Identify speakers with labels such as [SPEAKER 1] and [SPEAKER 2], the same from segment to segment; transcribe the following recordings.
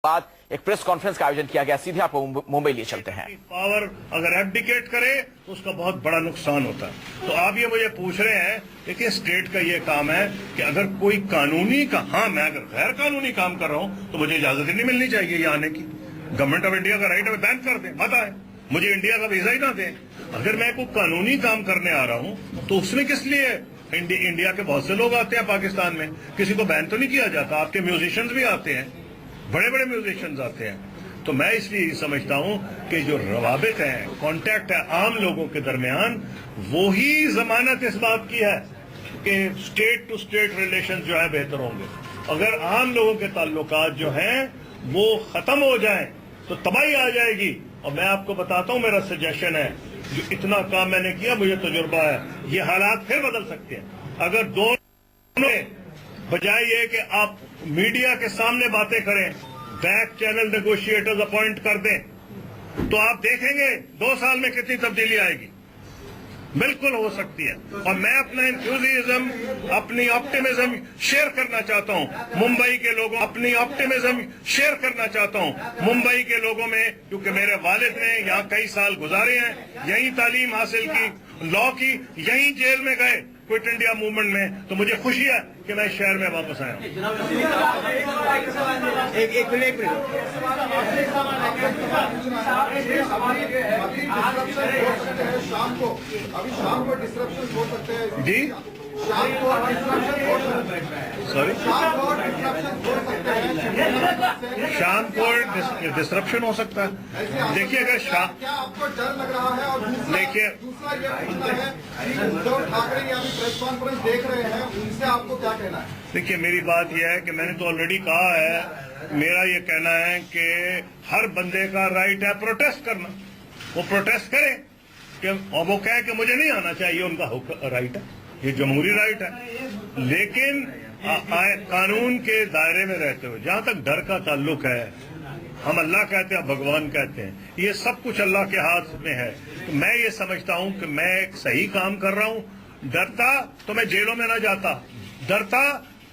[SPEAKER 1] बाद एक press conference का आयोजन किया गया। सीधे आपको मुंबई लिए चलते हैं।
[SPEAKER 2] पावर अगर एब्डिकेट करे तो उसका बहुत बड़ा नुकसान होता है। तो आप ये मुझे पूछ रहे हैं, देखिए स्टेट का ये काम है कि अगर कोई कानूनी का, हाँ मैं अगर गैर कानूनी काम कर रहा हूँ तो मुझे इजाजत ही नहीं मिलनी चाहिए ये आने की। गवर्नमेंट ऑफ इंडिया का राइट है, बैन कर दे, मत आए, मुझे इंडिया का वीजा ही ना दे। अगर मैं कोई कानूनी काम करने आ रहा हूँ तो उसमें किस लिए इंडिया के बहुत से लोग आते हैं पाकिस्तान में, किसी को बैन तो नहीं किया जाता। आपके म्यूजिशियंस भी आते हैं, बड़े बड़े म्यूजिशियंस आते हैं। तो मैं इसलिए समझता हूं कि जो रवाबित है, कांटेक्ट है आम लोगों के दरमियान, वो ही जमानत इस बात की है कि स्टेट टू स्टेट रिलेशन जो है बेहतर होंगे। अगर आम लोगों के ताल्लुकात जो हैं वो खत्म हो जाएं तो तबाही आ जाएगी। और मैं आपको बताता हूं, मेरा सजेशन है, जो इतना काम मैंने किया, मुझे तजुर्बा है, ये हालात फिर बदल सकते हैं। अगर दोनों बजाय ये कि आप मीडिया के सामने बातें करें, बैक चैनल नेगोशिएटर्स अपॉइंट कर दें, तो आप देखेंगे 2 साल में कितनी तब्दीली आएगी। बिल्कुल हो सकती है। और मैं अपना एंथुसियाज्म, अपनी ऑप्टिमिज्म शेयर करना चाहता हूं मुंबई के लोगों, अपनी ऑप्टिमिज्म शेयर करना चाहता हूं मुंबई के लोगों में, क्योंकि मेरे वालिद ने यहाँ कई साल गुजारे हैं, यही तालीम हासिल की, लॉ की, यही जेल में गए क्विट इंडिया मूवमेंट में। तो मुझे खुशी है कि मैं शहर में वापस आया हूँ।
[SPEAKER 3] एक मिनट शाम को डिस्ट्रप्शन हो सकते हैं
[SPEAKER 2] जी, सॉरी, शाम को डिस्ट्रप्शन हो सकता है। देखिए अगर शाम,
[SPEAKER 3] क्या आपको डर लग रहा है? और
[SPEAKER 2] देखिए
[SPEAKER 3] दूसरा ये पूछना है कि उद्धव ठाकरे अभी प्रेस कॉन्फ्रेंस देख रहे हैं, उनसे आपको क्या कहना है?
[SPEAKER 2] देखिए मेरी बात यह है कि मैंने तो ऑलरेडी कहा है, मेरा ये कहना है कि हर बंदे का राइट है प्रोटेस्ट करना, वो प्रोटेस्ट करे कि, और वो कहे कि मुझे नहीं आना चाहिए, उनका राइट है, ये जमहूरी राइट है। लेकिन कानून के दायरे में रहते हुए, जहां तक डर का ताल्लुक है, हम अल्लाह कहते हैं, भगवान कहते हैं, ये सब कुछ अल्लाह के हाथ में है। तो मैं ये समझता हूं कि मैं एक सही काम कर रहा हूं। डरता तो मैं जेलों में ना जाता, डरता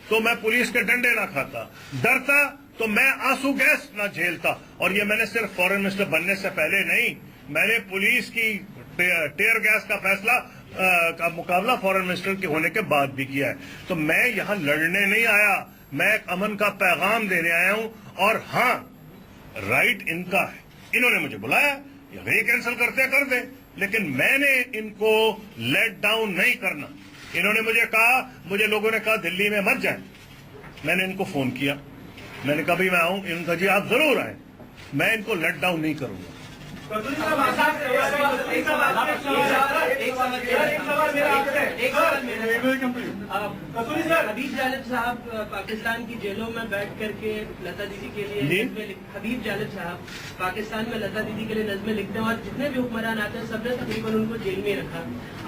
[SPEAKER 2] तो मैं पुलिस के डंडे ना खाता, डरता तो मैं आंसू गैस ना झेलता। और ये मैंने सिर्फ फॉरेन मिनिस्टर बनने से पहले नहीं, मैंने पुलिस की टेयर गैस का फैसला का मुकाबला फॉरेन मिनिस्टर के होने के बाद भी किया है। तो मैं यहाँ लड़ने नहीं आया, मैं एक अमन का पैगाम देने आया हूँ। और हाँ, राइट इनका है, इन्होंने मुझे बुलाया, अगर ये कैंसिल करते कर दे, लेकिन मैंने इनको लेट डाउन नहीं करना। इन्होंने मुझे कहा, मुझे लोगों ने कहा दिल्ली में मत जाए, मैंने इनको फोन किया, मैंने कहा भाई मैं आऊं, इन्होंने कहा जी आप जरूर आए, मैं इनको लेट डाउन नहीं करूंगा।
[SPEAKER 4] हबीब जालिब साहब पाकिस्तान की जेलों में बैठ करके लता दीदी के लिए, हबीब जालिब साहब पाकिस्तान में लता दीदी के लिए नज़में लिखते हैं, और जितने भी हुक्मरान आते हैं सबने तकरीबन उनको जेल में रखा।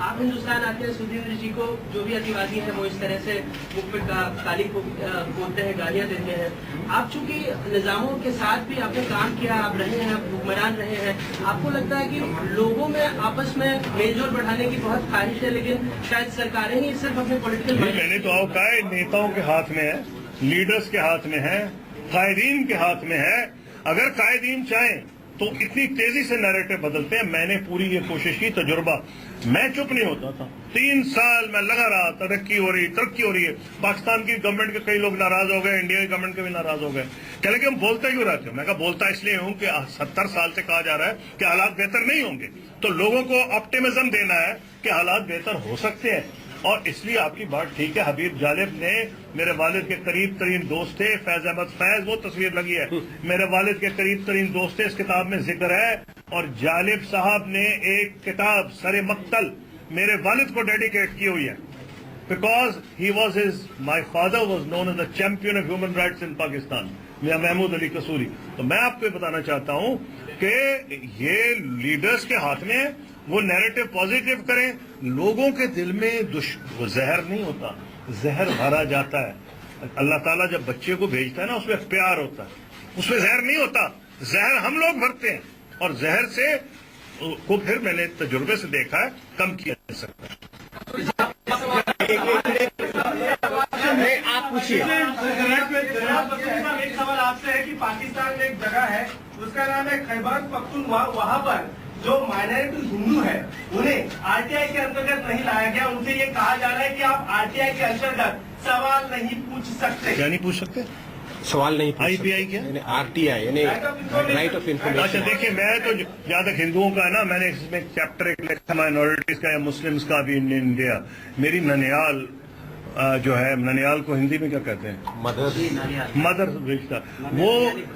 [SPEAKER 4] आप हिंदुस्तान आते हैं, सुधीर जी को जो भी अतिवादी है वो इस तरह से मुख पे काली बोलते हैं, गालियां देते हैं। आप चूंकि निजामों के साथ भी आपने काम किया, आप रहे हैं, आप हुक्मरान रहे हैं, आपको लगता है कि लोगों में आपस में मेलजोल बढ़ाने की बहुत ख्वाहिश है, लेकिन शायद सरकारें ही सिर्फ अपने पॉलिटिकल,
[SPEAKER 2] मैंने तो आओ कहा नेताओं के हाथ में है, लीडर्स के हाथ में है, कायदीन के हाथ में है। अगर कायदीन चाहें तो इतनी तेजी से नैरेटिव बदलते हैं। मैंने पूरी ये कोशिश की, तजुर्बा, मैं चुप नहीं होता था, 3 साल मैं लगा रहा, तरक्की हो रही है। पाकिस्तान की गवर्नमेंट के कई लोग नाराज हो गए, इंडिया की गवर्नमेंट के भी नाराज हो गए, कह लगे हम बोलते क्यों रहते हो। मैं कहा बोलता इसलिए हूं कि 70 साल से कहा जा रहा है कि हालात बेहतर नहीं होंगे, तो लोगों को ऑप्टिमिज्म देना है कि हालात बेहतर हो सकते हैं। और इसलिए आपकी बात ठीक है, हबीब जालिब ने मेरे वालिद के करीब तरीन दोस्त थे, फैज अहमद फैज, वो तस्वीर लगी है, मेरे वालिद के करीब तरीन दोस्त थे, इस किताब में जिक्र है। और जालिब साहब ने एक किताब सरे मक्तल मेरे वालिद को डेडिकेट की हुई है, because he was my father was known as the champion of human rights in Pakistan, Mian Mahmud Ali Kasuri. तो मैं आपको बताना चाहता हूं कि ये लीडर्स के हाथ में है, वो नैरेटिव पॉजिटिव करें। लोगों के दिल में जहर नहीं होता, जहर भरा जाता है। अल्लाह ताला जब बच्चे को भेजता है ना, उसमें प्यार होता है, उसमें जहर नहीं होता, जहर हम लोग भरते हैं। और जहर से को फिर मैंने तजुर्बे से देखा है, कम किया जा सकता है।
[SPEAKER 1] آپ پوچھیے.
[SPEAKER 5] ایک سوال آپ سے ہے کہ پاکستان میں ایک جگہ ہے اس کا نام ہے خیبر پختونخوا, وہاں پر جو مائنرٹی ہندو ہے انہیں RTI کے انترگت نہیں لایا گیا. ان سے یہ کہا جا رہا ہے کہ آپ RTI کے انترگت سوال نہیں پوچھ سکتے.
[SPEAKER 2] کیا نہیں پوچھ سکتے؟
[SPEAKER 1] سوال نہیں
[SPEAKER 2] IPI کیا؟
[SPEAKER 1] RTI یعنی رائٹ آف
[SPEAKER 2] اچھا
[SPEAKER 1] انفارمیشن.
[SPEAKER 2] دیکھیے, میں تو جہاں تک ہندوؤں کا ہے نا, میں نے اس میں چیپٹر ایک لکھا مائنورٹیز کا یا مسلمس کا بھی ان انڈیا. میری ننیال جو ہے, ننیال کو ہندی میں کیا کہتے ہیں؟ مدر رشتہ.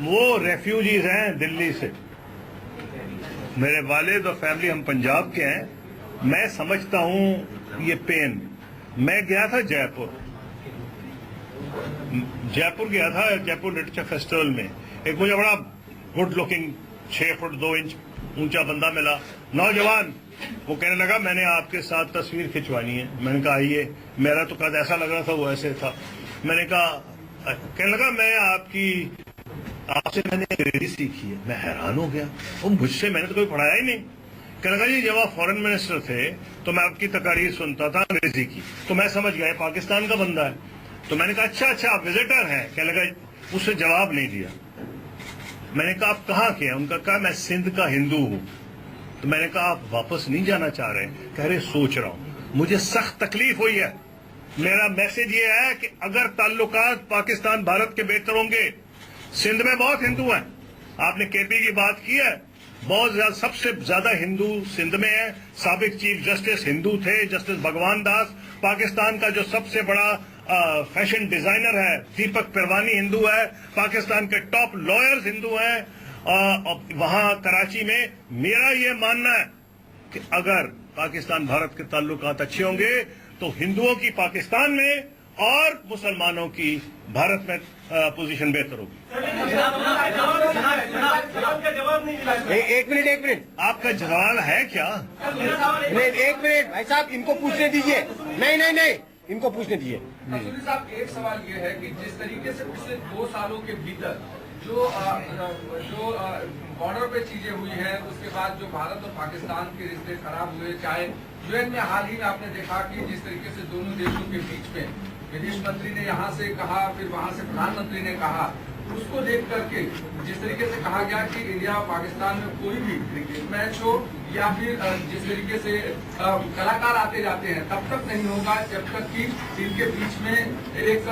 [SPEAKER 2] وہ ریفیوجیز ہیں دلی سے. میرے والد اور فیملی ہم پنجاب کے ہیں. میں سمجھتا ہوں یہ پین. میں گیا تھا جے پور گیا تھا, جے پور لٹریچر فیسٹیول میں. ایک مجھے بڑا گڈ لکنگ 6 فٹ 2 انچ اونچا بندہ ملا, نوجوان. وہ کہنے لگا میں نے آپ کے ساتھ تصویر کھنچوانی ہے. میں نے کہا آئیے. میرا تو قد ایسا لگ رہا تھا, وہ ایسے تھا. میں نے کہا, کہنے لگا میں آپ سے میں نے انگریزی سیکھی ہے. میں حیران ہو گیا, وہ مجھ سے میں نے تو کوئی پڑھایا ہی نہیں. کہنے لگا جی جب آپ فورن منسٹر تھے تو میں آپ کی تقاریر سنتا تھا انگریزی کی, تو میں سمجھ گیا پاکستان کا بندہ ہے. تو میں نے کہا اچھا آپ وزٹر ہیں. کہنے لگا اس سے جواب نہیں دیا. میں نے کہا آپ کہاں کے ہیں؟ ان کا کہا میں سندھ کا ہندو ہوں. تو میں نے کہا آپ واپس نہیں جانا چاہ رہے؟ کہہ رہے سوچ رہا ہوں. مجھے سخت تکلیف ہوئی ہے. میرا میسج یہ ہے کہ اگر تعلقات پاکستان بھارت کے بہتر ہوں گے, سندھ میں بہت ہندو ہیں. آپ نے KP کی بات کی ہے, بہت زیادہ, سب سے زیادہ ہندو سندھ میں ہے. سابق چیف جسٹس ہندو تھے, جسٹس بھگوان داس. پاکستان کا جو سب سے بڑا فیشن ڈیزائنر ہے دیپک پروانی ہندو ہے. پاکستان کے ٹاپ لائرز ہندو ہیں. وہاں کراچی میں میرا یہ ماننا ہے کہ اگر پاکستان بھارت کے تعلقات اچھے ہوں گے تو ہندوؤں کی پاکستان میں اور مسلمانوں کی بھارت میں پوزیشن بہتر ہوگی.
[SPEAKER 1] ایک منٹ
[SPEAKER 2] آپ کا جواب ہے کیا؟
[SPEAKER 1] ایک منٹ بھائی صاحب, ان کو پوچھنے دیجیے. نہیں ان کو پوچھنے دیجیے.
[SPEAKER 6] مسعودی صاحب, ایک سوال یہ ہے کہ جس طریقے سے پچھلے 2 سالوں کے بھیتر جو بارڈر پہ چیزیں ہوئی ہیں, اس کے بعد جو بھارت اور پاکستان کے رشتے خراب ہوئے, چاہے UN میں حال ہی میں آپ نے دیکھا کہ جس طریقے سے دونوں دیشوں کے بیچ میں ودیش منتری نے یہاں سے کہا, پھر وہاں سے پردھان منتری نے کہا, اس کو دیکھ کر کے جس طریقے سے کہا گیا کہ انڈیا اور پاکستان میں کوئی بھی کرکٹ میچ ہو یا پھر جس طریقے سے کلاکار آتے جاتے ہیں تب تک نہیں ہوگا جب تک کہ ان کے بیچ میں ایک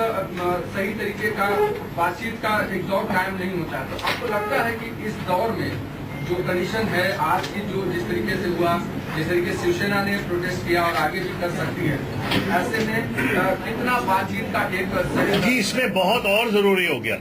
[SPEAKER 6] صحیح طریقے کا بات چیت کا ایک دور قائم نہیں ہوتا ہے. تو آپ کو لگتا ہے کہ اس دور میں جو کنڈیشن ہے آج کی, جو جس طریقے سے ہوا, جس طریقے سے شیو سینا نے پروٹیسٹ کیا اور آگے بھی کر سکتی ہے, ایسے میں کتنا بات چیت کا ایک
[SPEAKER 2] جی اس میں بہت اور ضروری ہو گیا,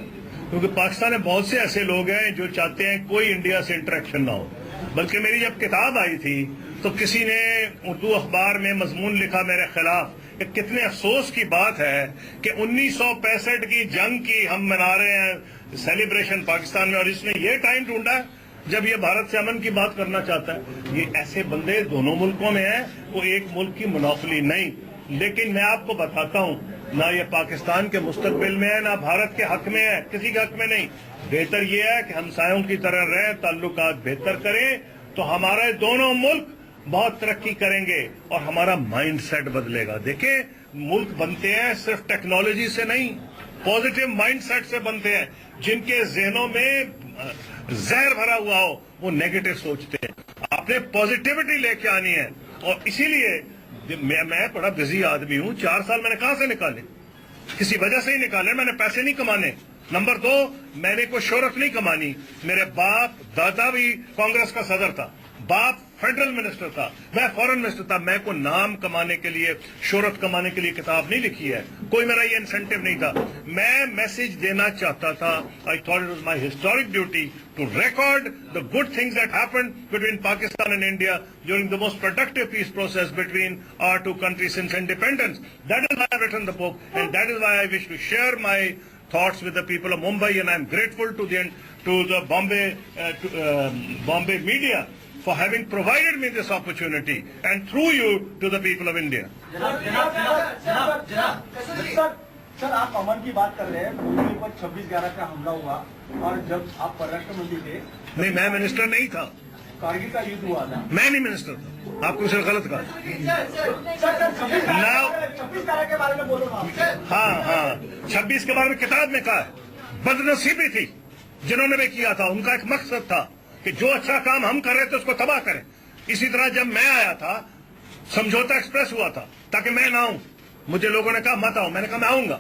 [SPEAKER 2] کیونکہ پاکستان میں بہت سے ایسے لوگ ہیں جو چاہتے ہیں کوئی انڈیا سے انٹریکشن نہ ہو. بلکہ میری جب کتاب آئی تھی تو کسی نے اردو اخبار میں مضمون لکھا میرے خلاف. کتنے افسوس کی بات ہے کہ 1965 کی جنگ کی ہم منا رہے ہیں سیلیبریشن پاکستان میں, اور اس نے یہ ٹائم ڈھونڈا جب یہ بھارت سے امن کی بات کرنا چاہتا ہے. یہ ایسے بندے دونوں ملکوں میں ہیں, وہ ایک ملک کی منوفلی نہیں. لیکن میں آپ کو بتاتا ہوں, نہ یہ پاکستان کے مستقبل میں ہے نہ بھارت کے حق میں ہے, کسی کے حق میں نہیں. بہتر یہ ہے کہ ہمسایوں کی طرح رہیں, تعلقات بہتر کریں, تو ہمارے دونوں ملک بہت ترقی کریں گے اور ہمارا مائنڈ سیٹ بدلے گا. دیکھیں ملک بنتے ہیں صرف ٹیکنالوجی سے نہیں, پازیٹیو مائنڈ سیٹ سے بنتے ہیں. جن کے ذہنوں میں زہر بھرا ہوا ہو وہ نیگیٹو سوچتے ہیں. آپ نے پازیٹیوٹی لے کے آنی ہے. اور اسی لیے میں بڑا بزی آدمی ہوں. 4 سال میں نے کہاں سے نکالے؟ کسی وجہ سے ہی نکالے. میں نے پیسے نہیں کمانے. نمبر 2, میں نے کوئی شہرت نہیں کمانی. میرے باپ دادا بھی کانگریس کا صدر تھا, باپ فیڈرل منسٹر تھا, میں فورن منسٹر تھا. میں کو نام کمانے کے لیے, شہرت کمانے کے لیے کتاب نہیں لکھی ہے. کوئی میرا یہ انسینٹیو نہیں تھا. میں میسج دینا چاہتا تھا. I thought it was my historic duty to record the good things that happened between Pakistan and India during the most productive peace process between our two countries since independence. That is why I've written the book, and that is why I wish to share my thoughts with the people of Mumbai, and I'm grateful to the Bombay media for having provided me this opportunity, and through you to the people of India.
[SPEAKER 5] سر آپ امن کی بات کر رہے ہیں. ممبئی پر 26/11 کا حملہ ہوا, اور جب آپ پرراشٹر منتری تھے.
[SPEAKER 2] نہیں, میں منسٹر نہیں تھا.
[SPEAKER 5] कारगिल का युद्ध हुआ था।
[SPEAKER 2] मैं नहीं मिनिस्टर था, आपको सिर्फ गलत कहा। Now-
[SPEAKER 5] 26 तारीख के बारे में बोलो ना।
[SPEAKER 2] हाँ 26 के बारे में किताब में कहा है। बदनसीबी थी जिन्होंने भी किया था, उनका एक मकसद था कि जो अच्छा काम हम कर रहे थे उसको तबाह करें। इसी तरह जब मैं आया था, समझौता एक्सप्रेस हुआ था ताकि मैं ना आऊं, मुझे लोगों ने कहा मत आओ, मैंने कहा मैं आऊंगा।